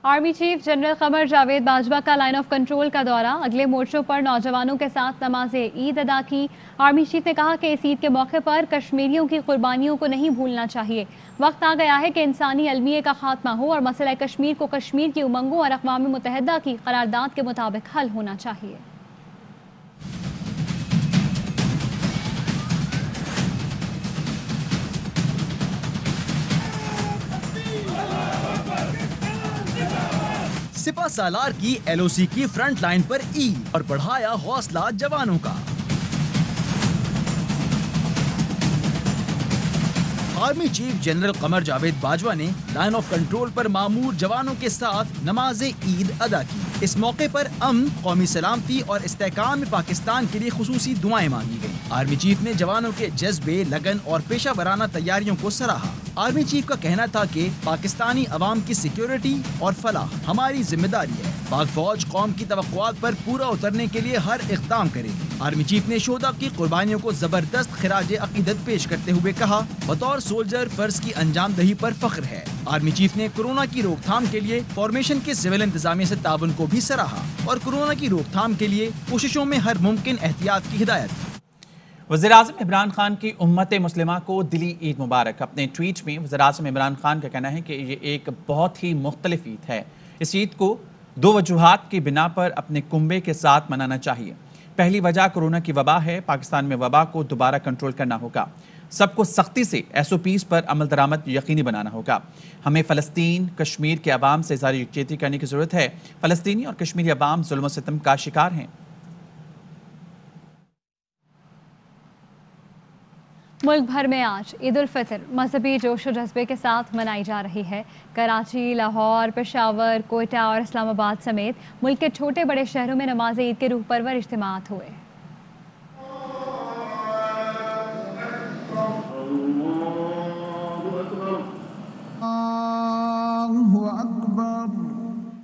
Army chief general Qamar Javed Bajwa کا line of control کا دورہ، اگلے مورچوں پر نوجوانوں کے ساتھ نماز عید ادا کی۔ آرمی چیف نے کہا کہ اس عید کے موقع پر کشمیریوں کی قربانیوں کو نہیں بھولنا چاہیے۔ وقت آ گیا ہے کہ انسانی المیے کا خاتمہ ہو اور مسئلہ کشمیر کو کشمیر کی امنگوں اور اقوام متحدہ کی قرارداد کے مطابق حل ہونا چاہیے۔ سپہ سالار کی ایل او سی کی فرنٹ لائن پر عید اور بڑھایا حوصلہ جوانوں کا۔ Army chief general Qamar Javed Bajwa نے لائن آف کنٹرول پر مامور جوانوں کے ساتھ نماز عید ادا کی۔ اس موقع پر امن، قومی سلامتی اور استحکام پاکستان کے لیے خصوصی دعائیں مانگی گئیں۔ آرمی چیف نے جوانوں کے جذبے، لگن اور پیشہ ورانہ تیاریوں کو سراہا۔ آرمی چیف کا کہنا تھا کہ پاکستانی عوام کی سیکیورٹی اور فلاح ہماری ذمہ داری ہے۔ پاک فوج قوم کی توقعات پر پورا اترنے کے لیے ہر اقدام کرے گی۔ آرمی چیف نے شہداء کی قربانیوں کو زبردست خراج عقیدت پیش کرتے ہوئے کہا، بطور سولجر فرض کی انجام دہی پر فخر ہے۔ آرمی چیف نے کورونا کی روک تھام کے لیے فارمیشن کے سول انتظامیہ سے تعاون کو بھی سراہا اور کورونا کی روک تھام کے لیے کوششوں میں ہر ممکن احتیاط کی ہدایت کی۔ وزیراعظم عمران خان کی امت مسلمہ کو دلی عید مبارک۔ اپنے ٹویٹ میں وزیراعظم عمران خان کا کہنا ہے کہ یہ ایک بہت ہی مختلف عید ہے۔ اس عید کو دو وجوہات کی بنا پر اپنے کنبے کے ساتھ منانا چاہیے۔ پہلی وجہ کورونا کی وبا ہے۔ پاکستان میں وبا کو دوبارہ کنٹرول کرنا ہوگا۔ سب کو سختی سے ایس او پیز پر عمل درآمد یقینی بنانا ہوگا۔ ہمیں فلسطین، کشمیر کے عوام سے اظہار یکجہتی کرنے کی ضرورت ہے۔ فلسطینی اور کشمیری عوام ظلم و ستم کا شکار ہیں۔ ملک بھر میں آج عید الفطر مذہبی جوش و جذبے کے ساتھ منائی جا رہی ہے۔ کراچی، لاہور، پشاور، کوئٹہ اور اسلام آباد سمیت ملک کے چھوٹے بڑے شہروں میں نماز عید کے روح پرور اجتماعات ہوئے۔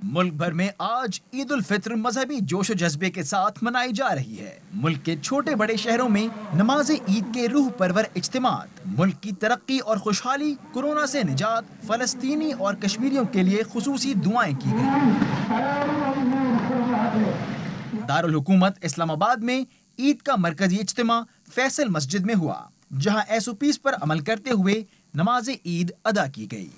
ملک بھر میں آج عید الفطر مذہبی جوش و جذبے کے ساتھ منائی جا رہی ہے۔ ملک کے چھوٹے بڑے شہروں میں نماز عید کے روح پرور اجتماعات، ملک کی ترقی اور خوشحالی، کورونا سے نجات، فلسطینی اور کشمیریوں کے لیے خصوصی دعائیں کی گئیں۔ دارالحکومت اسلام آباد میں عید کا مرکزی اجتماع فیصل مسجد میں ہوا، جہاں ایس او پیز پر عمل کرتے ہوئے نماز عید ادا کی گئی۔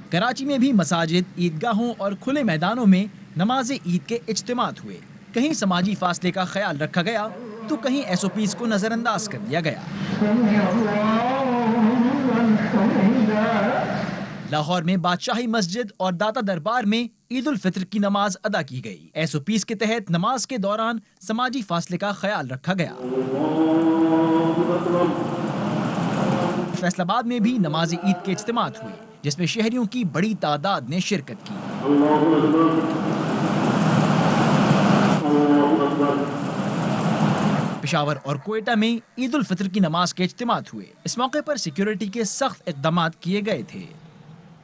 کراچی میں بھی مساجد، عیدگاہوں اور کھلے میدانوں میں نماز عید کے اجتماعات ہوئے۔ کہیں سماجی فاصلے کا خیال رکھا گیا تو کہیں ایس او پیز کو نظر انداز کر دیا گیا۔ لاہور میں بادشاہی مسجد اور داتا دربار میں عید الفطر کی نماز ادا کی گئی۔ ایس او پیز کے تحت نماز کے دوران سماجی فاصلے کا خیال رکھا گیا۔ فیصل آباد میں بھی نماز عید کے اجتماعات ہوئے، جس میں شہریوں کی بڑی تعداد نے شرکت کی۔ پشاور اور کوئٹہ میں عید الفطر کی نماز کے اجتماعات ہوئے۔ اس موقع پر سیکیورٹی کے سخت اقدامات کیے گئے تھے۔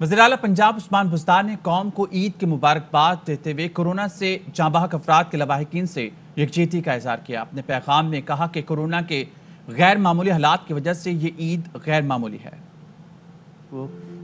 وزیراعلیٰ پنجاب عثمان بزدار نے قوم کو عید کی مبارکباد دیتے ہوئے کورونا سے جاں بحق افراد کے لواحقین سے یکجہتی کا اظہار کیا۔ اپنے پیغام میں کہا کہ کورونا کے غیر معمولی حالات کی وجہ سے یہ عید غیر معمولی ہے۔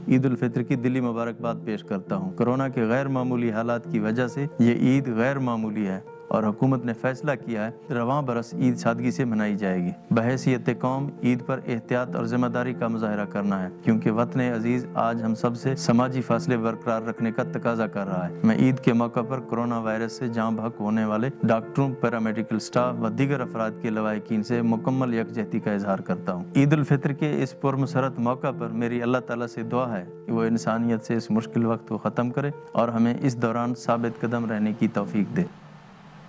عید الفطر کی دلی مبارکباد پیش کرتا ہوں۔ کورونا کے غیر معمولی حالات کی وجہ سے یہ عید غیر معمولی ہے اور حکومت نے فیصلہ کیا ہے رواں برس عید سادگی سے منائی جائے گی۔ بحیثیت قوم عید پر احتیاط اور ذمہ داری کا مظاہرہ کرنا ہے، کیونکہ وطن عزیز آج ہم سب سے سماجی فاصلے برقرار رکھنے کا تقاضا کر رہا ہے۔ میں عید کے موقع پر کورونا وائرس سے جاں بحق ہونے والے ڈاکٹروں، پیرامیڈیکل سٹاف و دیگر افراد کے لواحقین سے مکمل یکجہتی کا اظہار کرتا ہوں۔ عید الفطر کے اس پرمسرت موقع پر میری اللہ تعالیٰ سے دعا ہے کہ وہ انسانیت سے اس مشکل وقت کو ختم کرے اور ہمیں اس دوران ثابت قدم رہنے کی توفیق دے۔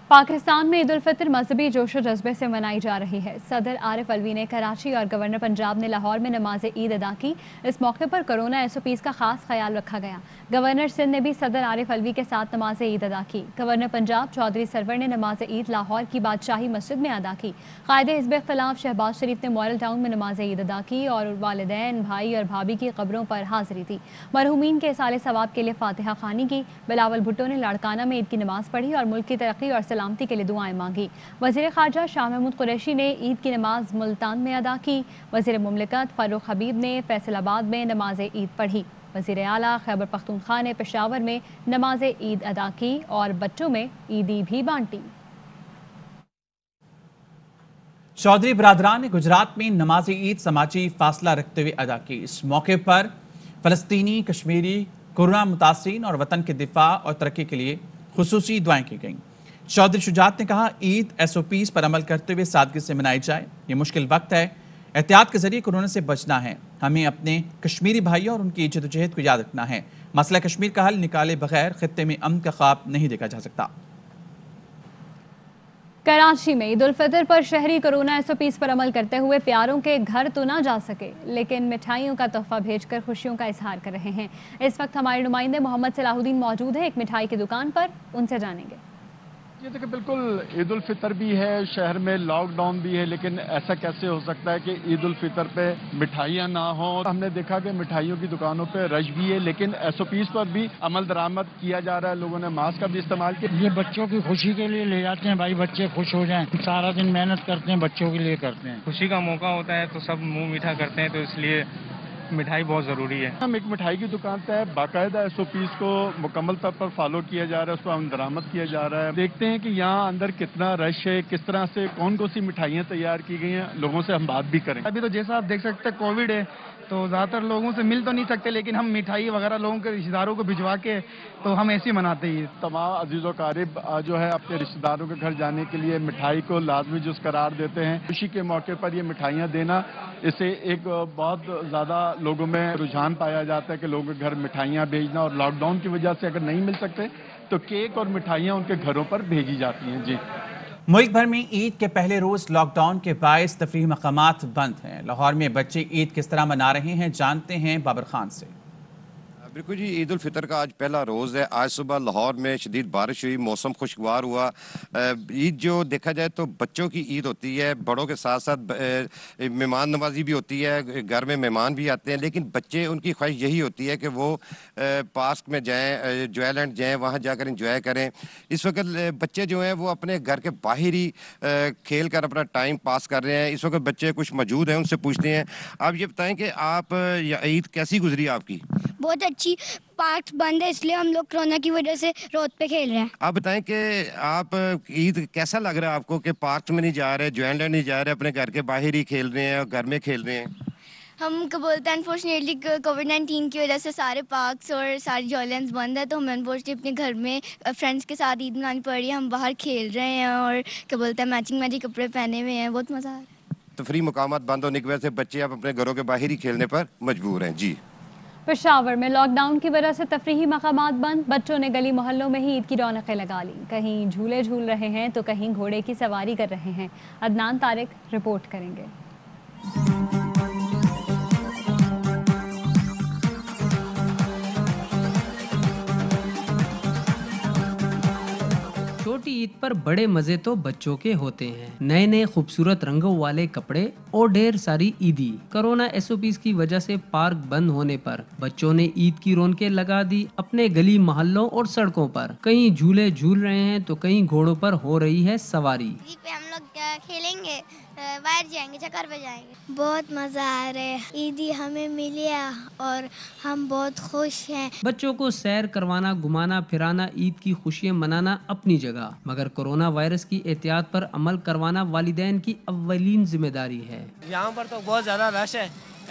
پاکستان میں عید الفطر مذہبی جوش و جذبے سے منائی جا رہی ہے۔ صدر عارف الوی نے کراچی اور گورنر پنجاب نے لاہور میں نماز عید ادا کی۔ اس موقع پر کورونا ایس او پیز کا خاص خیال رکھا گیا۔ گورنر سندھ نے بھی صدر عارف الوی کے ساتھ نماز عید ادا کی۔ گورنر پنجاب چودھری سرور نے نماز عید لاہور کی بادشاہی مسجد میں ادا کی۔ قائد حزب اختلاف شہباز شریف نے ماڈل ٹاؤن میں نماز عید ادا کی اور والدین، بھائی اور بھابھی کی قبروں پر حاضری دی۔ مرحومین کے اصالِ ثواب کے لیے فاتحہ خوانی کی۔ بلاول بھٹو نے لاڑکانہ میں عید کی نماز پڑھی اور ملک کی ترقی اور सलामती के लिए दुआएं मांगी। वज़ीर ख़ारजा शाह महमूद कुरैशी ने ईद की नमाज मुल्तान में अदा की। वज़ीर मुमलिकत फारूक हबीब ने फैसलाबाद में नमाज ईद पढ़ी। वज़ीर आला खैबर पख्तूनख्वा ने पेशावर में नमाज ईद अदा की और बच्चों में ईदी भी बांटी। चौधरी बरादरान ने गुजरात में नमाज ईद समाजी फासला रखते हुए अदा की। इस मौके पर फ़लस्तीनी, कश्मीरी, कोरोना मुतासिरीन और वतन के दिफा और तरक्की के लिए खुसूसी दुआएं की गईं। चौधरी शुजात ने कहा, ईद SOPs पर अमल करते हुए सादगी से मनाई जाए। ये मुश्किल वक्त है, एहतियात के जरिए कोरोना से बचना है। हमें अपने कश्मीरी भाइयों और उनकी जद्दोजहद को याद रखना है। मसला कश्मीर का हल निकाले बगैर खित्ते में अमन का ख्वाब नहीं देखा जा सकता। कराची में ईद उल फितर पर शहरी कोरोना SOPs पर अमल करते हुए प्यारों के घर तो ना जा सके, लेकिन मिठाइयों का तोहफा भेजकर खुशियों का इजहार कर रहे हैं। इस वक्त हमारे नुमाइंदे मोहम्मद सलाहुद्दीन मौजूद है एक मिठाई की दुकान पर, उनसे जानेंगे। ये देखिए, बिल्कुल ईद उल फितर भी है, शहर में लॉकडाउन भी है, लेकिन ऐसा कैसे हो सकता है कि ईद उल फितर पे मिठाइयाँ ना हो। हमने देखा कि मिठाइयों की दुकानों पे रश भी है, लेकिन SOPs पर भी अमल दरामद किया जा रहा है। लोगों ने मास्क का भी इस्तेमाल किया। ये बच्चों की खुशी के लिए ले जाते हैं भाई, बच्चे खुश हो जाएं। सारा दिन मेहनत करते हैं, बच्चों के लिए करते हैं। खुशी का मौका होता है तो सब मुंह मीठा करते हैं, तो इसलिए मिठाई बहुत ज़रूरी है। हम एक मिठाई की दुकान पे बाकायदा SOPs को मुकम्मल तौर पर फॉलो किया जा रहा है, उस पर अमल दरामद किया जा रहा है। देखते हैं कि यहाँ अंदर कितना रश है, किस तरह से कौन कौन सी मिठाइयाँ तैयार की गई हैं, लोगों से हम बात भी करें। अभी तो जैसा आप देख सकते हैं कोविड है, तो ज़्यादातर लोगों से मिल तो नहीं सकते, लेकिन हम मिठाई वगैरह लोगों के रिश्तेदारों को भिजवा के तो हम ऐसे ही मनाते ही। तमाम अजीज़ व क़रीब जो है अपने रिश्तेदारों के घर जाने के लिए मिठाई को लाजमी जुज़ करार देते हैं। खुशी के मौके पर ये मिठाइयाँ देना, इससे एक बहुत ज़्यादा लोगों में रुझान पाया जाता है कि लोगों के घर मिठाइयाँ भेजना, और लॉकडाउन की वजह से अगर नहीं मिल सकते तो केक और मिठाइयाँ उनके घरों पर भेजी जाती हैं। जी, मुल्क भर में ईद के पहले रोज लॉकडाउन के बायस तफरीही मकामात बंद हैं। लाहौर में बच्चे ईद किस तरह मना रहे हैं, जानते हैं बाबर खान से। बिल्कुल जी, ईद उल फितर का आज पहला रोज़ है। आज सुबह लाहौर में शदीद बारिश हुई, मौसम खुशगवार हुआ। ईद जो देखा जाए तो बच्चों की ईद होती है, बड़ों के साथ साथ मेहमान नवाजी भी होती है, घर में मेहमान भी आते हैं, लेकिन बच्चे उनकी ख्वाहिश यही होती है कि वो पार्क में जाएं, जॉयलैंड जाएं, वहाँ जाकर इंजॉय करें। इस वक्त बच्चे जो हैं वो अपने घर के बाहर ही खेल कर अपना टाइम पास कर रहे हैं। इस वक्त बच्चे कुछ मौजूद हैं, उनसे पूछते हैं। आप ये बताएं कि आप ईद कैसी गुजरी आपकी? बहुत अच्छी। पार्क बंद है, इसलिए हम लोग कोरोना की वजह से रोड पे खेल रहे हैं। आप बताएं कि आप ईद कैसा लग रहा है आपको कि पार्क में नहीं जा रहे, जॉयलैंड नहीं जा रहे, अपने घर के बाहर ही खेल रहे हैं और घर में खेल रहे हैं? हम क्या बोलते हैं, अनफॉर्चुनेटली कोविड-19 की वजह से सारे पार्क्स और सारी जॉयलैंड्स बंद है, तो हमें अनफॉर्चुनेटली अपने घर में फ्रेंड्स के साथ ईद मनानी पड़ रही है। हम बाहर खेल रहे हैं और क्या बोलते हैं मैचिंग कपड़े पहने हुए हैं, बहुत मज़ा आ रहा है। तफरीह मकामात बंद होने की वजह से बच्चे अब अपने घरों के बाहर ही खेलने पर मजबूर हैं। जी, पेशावर में लॉकडाउन की वजह से तफरीही मकामात बंद, बच्चों ने गली मोहल्लों में ही ईद की रौनकें लगा ली। कहीं झूले झूल रहे हैं तो कहीं घोड़े की सवारी कर रहे हैं। अदनान तारिक रिपोर्ट करेंगे। छोटी ईद पर बड़े मजे तो बच्चों के होते हैं। नए नए खूबसूरत रंगों वाले कपड़े और ढेर सारी ईदी। कोरोना SOPs की वजह से पार्क बंद होने पर बच्चों ने ईद की रौनकें लगा दी अपने गली मोहल्लों और सड़कों पर। कहीं झूले झूल रहे हैं तो कहीं घोड़ों पर हो रही है सवारी। ईद पे हम लोग खेलेंगे, बाहर जाएंगे, चक्कर पे जाएंगे। बहुत मजा आ रहा है, ईदी हमें मिली है और हम बहुत खुश हैं। बच्चों को सैर करवाना, घुमाना फिराना, ईद की खुशियाँ मनाना अपनी जगह, मगर कोरोना वायरस की एहतियात पर अमल करवाना वालिदैन की अव्वलीन जिम्मेदारी है। यहाँ पर तो बहुत ज्यादा रश है,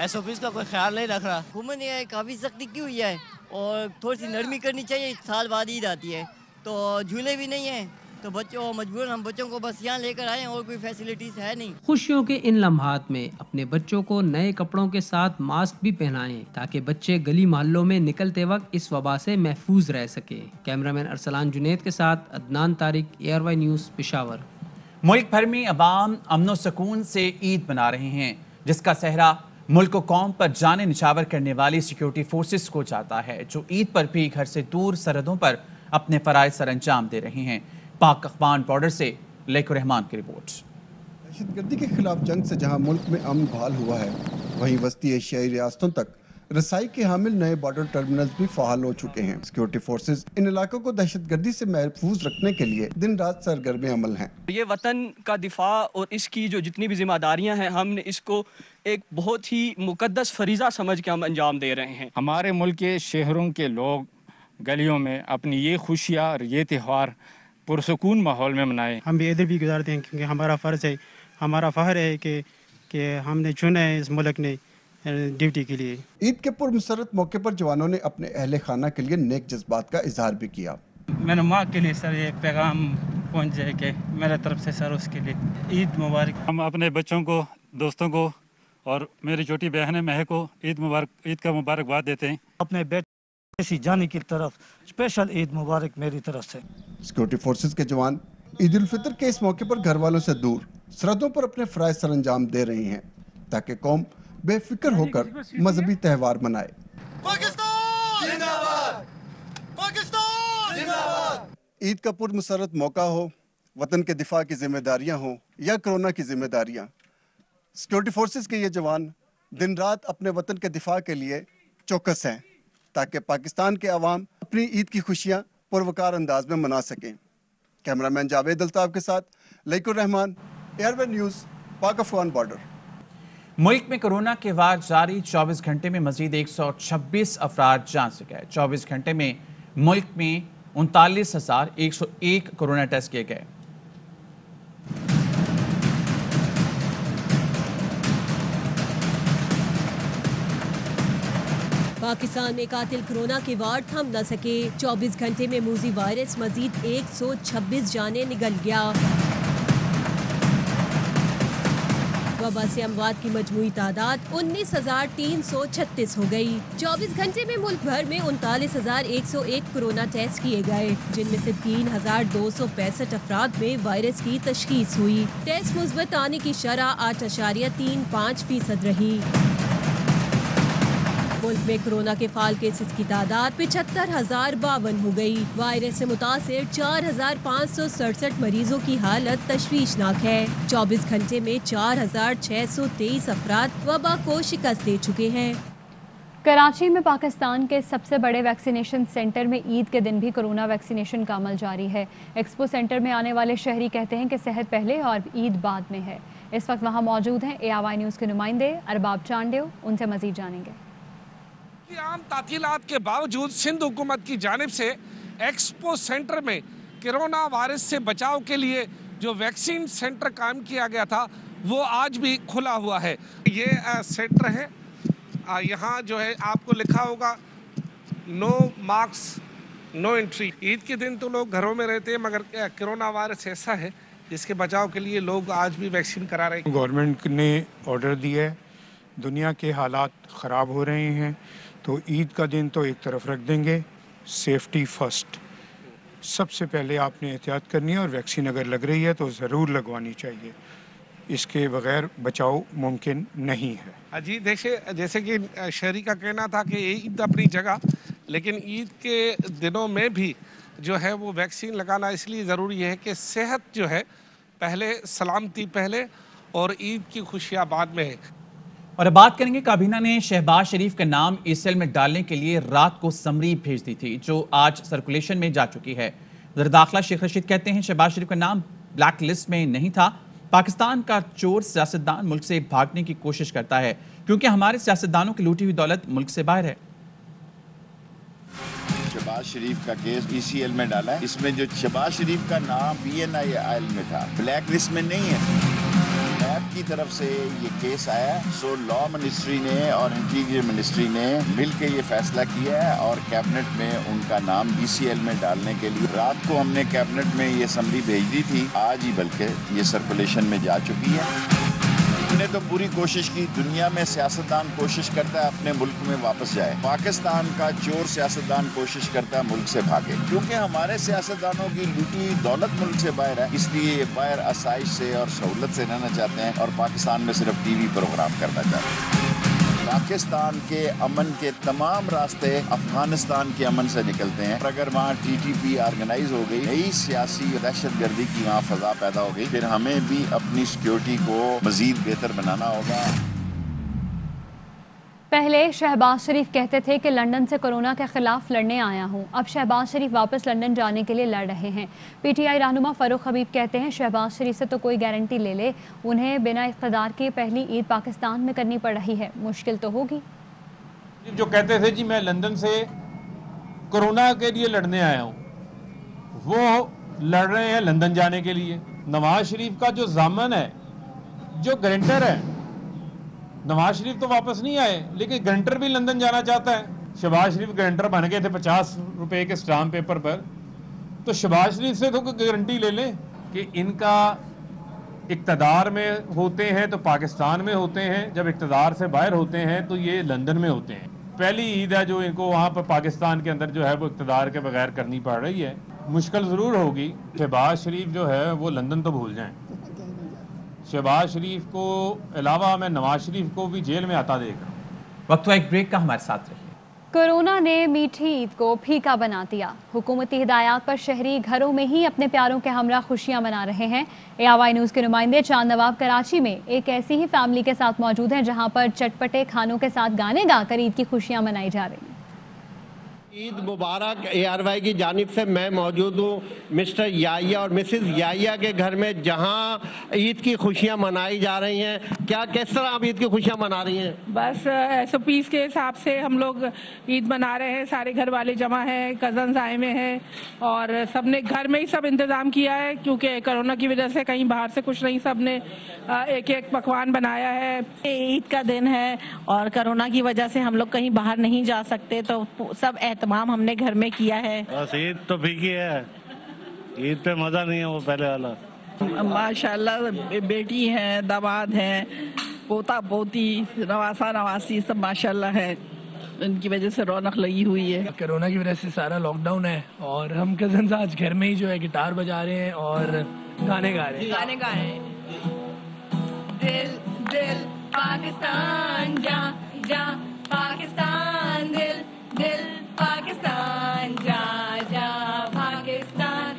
SOPs का कोई ख्याल नहीं रख रहा। घूमने नहीं है, काफी सख्ती की हुई है और थोड़ी सी नरमी करनी चाहिए। साल बाद ईद आती है तो झूले भी नहीं है, तो बच्चों मजबूर हम बच्चों को बस यहाँ लेकर आए और कोई फैसिलिटीज है नहीं। खुशियों के इन लम्हात में अपने बच्चों को नए कपड़ों के साथ मास्क भी पहनाएं ताकि बच्चे गली मोहल्लों में निकलते वक्त इस वबा से महफूज रह सके। कैमरामैन अरसलान जुनेद के साथ अदनान तारिक, ARY न्यूज़, पेशावर। मुल्क भर में अवाम अमन सुकून से ईद मना रहे हैं, जिसका सहरा मुल्क को कौम पर जाने निछावर करने वाली सिक्योरिटी फोर्सेस को जाता है, जो ईद पर भी घर से दूर सरहदों पर अपने फराइज सर अंजाम दे रहे हैं। पाक अफगान बॉर्डर से लेकुर रहमान की रिपोर्ट। दहशतगर्दी के खिलाफ जंग से जहां मुल्क में अमन बहाल हुआ है, वहीं वस्ती एशियाई रियासतों तक रसाई के हामिल नए बॉर्डर टर्मिनल्स भी फ़ाल हो चुके हैं। सिक्योरिटी फोर्सेज इन इलाकों को दहशतगर्दी से महफूज रखने के लिए दिन रात सरगर्म अमल हैं। ये वतन का दिफा और इसकी जो जितनी भी जिम्मेदारियां हैं, हमने इसको एक बहुत ही मुकद्दस फरीज़ा समझ के हम अंजाम दे रहे हैं। हमारे मुल्क के शहरों के लोग गलियों में अपनी ये खुशियाँ और ये त्यौहार पुरसकून माहौल में मनाएं। हम भी इधर भी गुजारते हैं क्योंकि हमारा फ़र्ज़ है, हमारा फ़ख्र है कि हमने चुना है इस मुल्क ने ड्यूटी के लिए। ईद के पुरमसरत मौके पर जवानों ने अपने अहले खाना के लिए नेक जज्बात का इजहार भी किया। मैंने माँ के लिए सर एक पैगाम पहुँच जाए कि मेरे तरफ से सर उसके लिए ईद मुबारक। हम अपने बच्चों को, दोस्तों को और मेरी छोटी बहन महक को ईद का मुबारकबाद देते हैं। अपने बेटे सी जाने की तरफ स्पेशल ईद मुबारक मेरी तरफ से। सिक्योरिटी फोर्सेज के जवान ईद उल फितर के इस मौके पर घर वालों से दूर सरहदों पर अपने फराइज सर अंजाम दे रही हैं ताकि कौम बेफिक्र होकर मजहबी त्यौहार मनाए। पाकिस्तान जिंदाबाद! पाकिस्तान जिंदाबाद! ईद का पुरमसरत मौका हो, वतन के दिफा की जिम्मेदारियां हो या कोरोना की जिम्मेदारियां, सिक्योरिटी फोर्सेज के ये जवान दिन रात अपने वतन के दिफा के लिए चौकस हैं ताकि पाकिस्तान के अवाम अपनी ईद की खुशियां पुरवकार अंदाज में मना सकें। कैमरामैन जावेद अल्ताफ के साथ लईकुर रहमान, एयरवे न्यूज़, पाक अफगान बॉर्डर। मुल्क में कोरोना के वार जारी, 24 घंटे में मजीद 126 अफराद जान से गए। 24 घंटे में मुल्क में 39,101 कोरोना टेस्ट किए गए। पाकिस्तान में कातिल कोरोना के वार थम न सके। 24 घंटे में मूजी वायरस मजीद 126 जाने निगल गया। वबा से अमवात की मजमूई तादाद 19,336 हो गई। 24 घंटे में मुल्क भर में 39,101 कोरोना टेस्ट किए गए, जिनमें से 3,265 अफराद में वायरस की तशखीस हुई। टेस्ट मुस्बत आने की शरह 8.35% रही। मुल्क में कोरोना के फाल केसेस की तादाद 75,052 हो गई। वायरस से मुतासिर 4,567 मरीजों की हालत तशवीशनाक है। 24 घंटे में 4,623 अफराद वबा को शिकस्त दे चुके हैं। कराची में पाकिस्तान के सबसे बड़े वैक्सीनेशन सेंटर में ईद के दिन भी कोरोना वैक्सीनेशन का अमल जारी है। एक्सपो सेंटर में आने वाले शहरी कहते हैं कि सेहत पहले और ईद बाद में है। इस वक्त वहाँ मौजूद हैं ARY न्यूज़ के नुमाइंदे अरबाब चांडेव, उनसे मजीद जानेंगे। आम तातीलात के बावजूद सिंध हुकूमत की जानिब से एक्सपो सेंटर में कोरोना वायरस से बचाव के लिए जो वैक्सीन सेंटर कायम किया गया था वो आज भी खुला हुआ है। ये सेंटर है, यहाँ जो है आपको लिखा होगा no mask no entry. Eid के दिन तो लोग घरों में रहते हैं, मगर कोरोना वायरस ऐसा है जिसके बचाव के लिए लोग आज भी वैक्सीन करा रहे हैं। गवर्नमेंट ने ऑर्डर दिया है, दुनिया के हालात ख़राब हो रहे हैं, तो ईद का दिन तो एक तरफ रख देंगे, सेफ्टी फर्स्ट। सबसे पहले आपने एहतियात करनी है और वैक्सीन अगर लग रही है तो ज़रूर लगवानी चाहिए, इसके बगैर बचाव मुमकिन नहीं है। जी देखिए, जैसे कि शहरी का कहना था कि ईद अपनी जगह, लेकिन ईद के दिनों में भी जो है वो वैक्सीन लगाना इसलिए ज़रूरी है कि सेहत जो है पहले, सलामती पहले और ईद की खुशियाँ बाद में है। और अब बात करेंगे, काबीना ने शहबाज शरीफ का नाम ECL में डालने के लिए रात को समरी भेज दी थी, जो आज सर्कुलेशन में जा चुकी है। वज़ीर दाखिला शेख रशीद कहते हैं शहबाज शरीफ का नाम ब्लैक लिस्ट में नहीं था। पाकिस्तान का चोर सियासतदान मुल्क से भागने की कोशिश करता है क्योंकि हमारे सियासतदानों की लूटी हुई दौलत मुल्क से बाहर है। शहबाज शरीफ का केस ECL में डाला है, इसमें जो शहबाज शरीफ का नाम BNI में था, ब्लैक लिस्ट में नहीं है। की तरफ से ये केस आया, सो लॉ मिनिस्ट्री ने और इंटीरियर मिनिस्ट्री ने मिलकर ये फैसला किया है और कैबिनेट में उनका नाम ECL में डालने के लिए रात को हमने कैबिनेट में ये समरी भेज दी थी, आज ही बल्कि ये सर्कुलेशन में जा चुकी है। हमने तो पूरी कोशिश की, दुनिया में सियासतदान कोशिश करता है अपने मुल्क में वापस जाए, पाकिस्तान का चोर सियासतदान कोशिश करता है मुल्क से भागे, क्योंकि हमारे सियासतदानों की लूटी दौलत मुल्क से बाहर है, इसलिए ये बाहर आसाइश से और सहूलत से रहना चाहते हैं और पाकिस्तान में सिर्फ TV प्रोग्राम करना चाहते हैं। पाकिस्तान के अमन के तमाम रास्ते अफगानिस्तान के अमन से निकलते हैं। अगर वहाँ TTP ऑर्गेनाइज हो गई, नई सियासी दहशतगर्दी की वहाँ फजा पैदा हो गई, फिर हमें भी अपनी सिक्योरिटी को मजीद बेहतर बनाना होगा। پہلے شہباز شریف کہتے تھے کہ لندن سے کورونا کے خلاف لڑنے آیا ہوں، اب شہباز شریف واپس لندن جانے کے لیے لڑ رہے ہیں۔ پی ٹی آئی رہنما فاروق حبیب کہتے ہیں شہباز شریف سے تو کوئی گارنٹی لے لے، انہیں بنا اقتدار کے پہلی عید پاکستان میں کرنی پڑ رہی ہے، مشکل تو ہوگی۔ جو کہتے تھے جی میں لندن سے کورونا کے لیے لڑنے آیا ہوں، وہ لڑ رہے ہیں لندن جانے کے لیے۔ نواز شریف کا جو ضامن ہے، جو گارنٹر ہے، نواز شریف تو واپس نہیں آئے لیکن گارنٹر بھی لندن جانا چاہتا ہے۔ شہباز شریف گارنٹر بن گئے تھے 50 روپے کے اسٹامپ پیپر پر، تو شہباز شریف سے تو کوئی گارنٹی لے لیں کہ ان کا اقتدار میں ہوتے ہیں تو پاکستان میں ہوتے ہیں، جب اقتدار سے باہر ہوتے ہیں تو یہ لندن میں ہوتے ہیں۔ پہلی عید ہے جو ان کو وہاں پر پاکستان کے اندر جو ہے وہ اقتدار کے بغیر کرنی پڑ رہی ہے، مشکل ضرور ہوگی۔ شہباز شریف جو ہے وہ لندن تو بھول جائیں، شہباز شریف کو علاوہ میں نواز شریف کو بھی جیل میں آتا دیکھ رہا ہوں۔ وقت ایک بریک کا، ہمارے ساتھ رہیے۔ کورونا نے میٹھی عید کو پھیکا بنا دیا، حکومتی ہدایات پر شہری گھروں میں ہی اپنے پیاروں کے ہمراہ خوشیاں منا رہے ہیں۔ ARY نیوز کے نمائندے چاند نواب کراچی میں ایک ایسی ہی فیملی کے ساتھ موجود ہیں جہاں پر چٹپٹے کھانوں کے ساتھ گانے گا کر عید کی خوشیاں منائی جا رہی ہیں۔ عید مبارک۔ ARY کی جانب سے میں موجود ہوں مسٹر یایا اور مسز یایا کے گھر میں، جہاں عید کی خوشیاں منائی جا رہی ہیں۔ کیا کس طرح آپ عید کی خوشیاں منا رہی ہیں؟ بس SOPs کے حساب سے ہم لوگ عید منا رہے ہیں، سارے گھر والے جمع ہیں، کزنز آئے ہوئے ہیں اور سب نے گھر میں ہی سب انتظام کیا ہے کیونکہ کرونا کی وجہ سے کہیں باہر سے کچھ نہیں، سب نے ایک ایک پکوان بنایا ہے۔ عید کا دن ہے اور کرونا کی وجہ سے ہم لوگ کہیں باہر نہیں جا سکتے تو سب اہتمام ہم نے گھر میں کیا ہے۔ بس عید تو پھیکی ہے، عید پہ مزہ نہیں ہے وہ پہلے والا۔ ماشاءاللہ بیٹی ہیں، داماد ہیں، پوتا پوتی، نواسا نواسی سب ماشاءاللہ ہے، ان کی وجہ سے رونق لگی ہوئی ہے۔ کرونا کی وجہ سے سارا لاک ڈاؤن ہے اور ہم کزنز آج گھر میں ہی جو ہے گٹار بجا رہے ہیں اور گانے گا رہے ہیں۔ دل دل پاکستان جا جا پاکستان، دل دل پاکستان جا جا پاکستان۔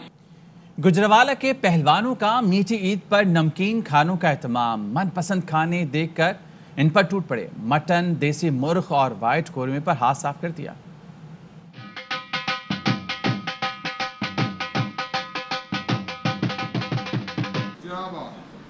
گجرانوالہ کے پہلوانوں کا میٹھی عید پر نمکین کھانوں کا اہتمام، من پسند کھانے دیکھ کر ان پر ٹوٹ پڑے۔ مٹن، دیسی مرغ اور وائٹ قورمے پر ہاتھ صاف کر دیا۔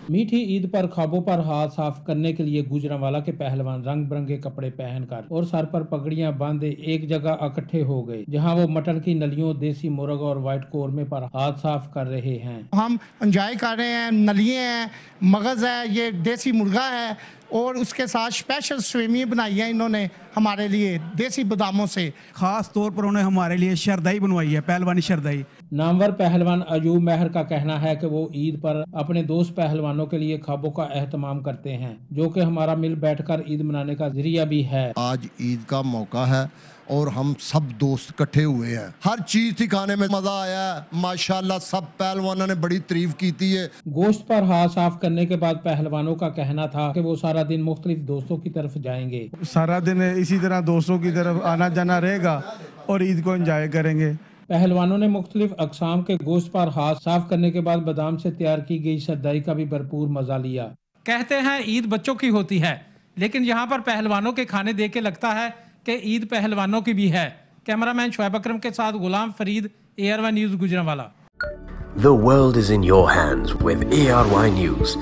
میٹھی عید پر خوابوں پر ہاتھ صاف کرنے کے لیے گوجرانوالہ کے پہلوان رنگ برنگے کپڑے پہن کر اور سر پر پگڑیاں باندھے ایک جگہ اکٹھے ہو گئے، جہاں وہ مٹن کی نلیوں، دیسی مرغ اور وائٹ قورمے پر ہاتھ صاف کر رہے ہیں۔ ہم انجوائے کر رہے ہیں، نلیے ہیں، مغز ہے، یہ دیسی مرغا ہے اور اس کے ساتھ اسپیشل سویمی بنائی ہے انہوں نے ہمارے لیے دیسی باداموں سے۔ خاص طور پر انہوں نے ہمارے لیے شردائی بنوائی ہے، پہلوانی شردائی۔ نامور پہلوان ایوب مہر کا کہنا ہے کہ وہ عید پر اپنے دوست پہلوانوں کے لیے خوابوں کا اہتمام کرتے ہیں، جو کہ ہمارا مل بیٹھ کر عید منانے کا ذریعہ بھی ہے۔ آج عید کا موقع ہے اور ہم سب دوست اکٹھے ہوئے ہیں، ہر چیز سکھانے میں مزہ آیا ہے، ماشاءاللہ سب پہلوانوں نے بڑی تعریف کی تھی ہے۔ گوشت پر ہاتھ صاف کرنے کے بعد پہلوانوں کا کہنا تھا کہ وہ سارا دن مختلف دوستوں کی طرف جائیں گے، سارا دن اسی طرح دوستوں کی طرف آنا جانا رہے گا اور عید کو انجوائے کریں گے۔ پہلوانوں نے مختلف اقسام کے گوشت پر ہاتھ صاف کرنے کے بعد بادام سے تیار کی گئی شردائی کا بھی بھرپور مزہ لیا۔ کہتے ہیں عید بچوں کی ہوتی ہے، لیکن یہاں پر پہلوانوں کے کھانے دیکھ کے لگتا ہے کہ عید پہلوانوں کی بھی ہے۔ کیمرہ مین شعیب اکرم کے ساتھ Ghulam Farid, ARY news Gujranwala. The world is in your hands with ARY News.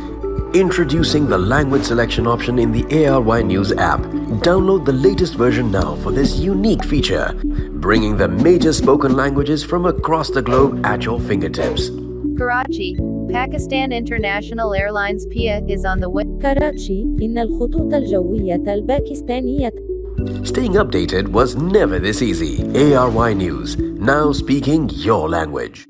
Introducing the language selection option in the ARY News app. Download the latest version now for this unique feature, bringing the major spoken languages from across the globe at your fingertips. Karachi, Pakistan International Airlines PIA is on the way. Karachi, إن الخطوط الجوية الباكستانية. Staying updated was never this easy. ARY News, now speaking your language.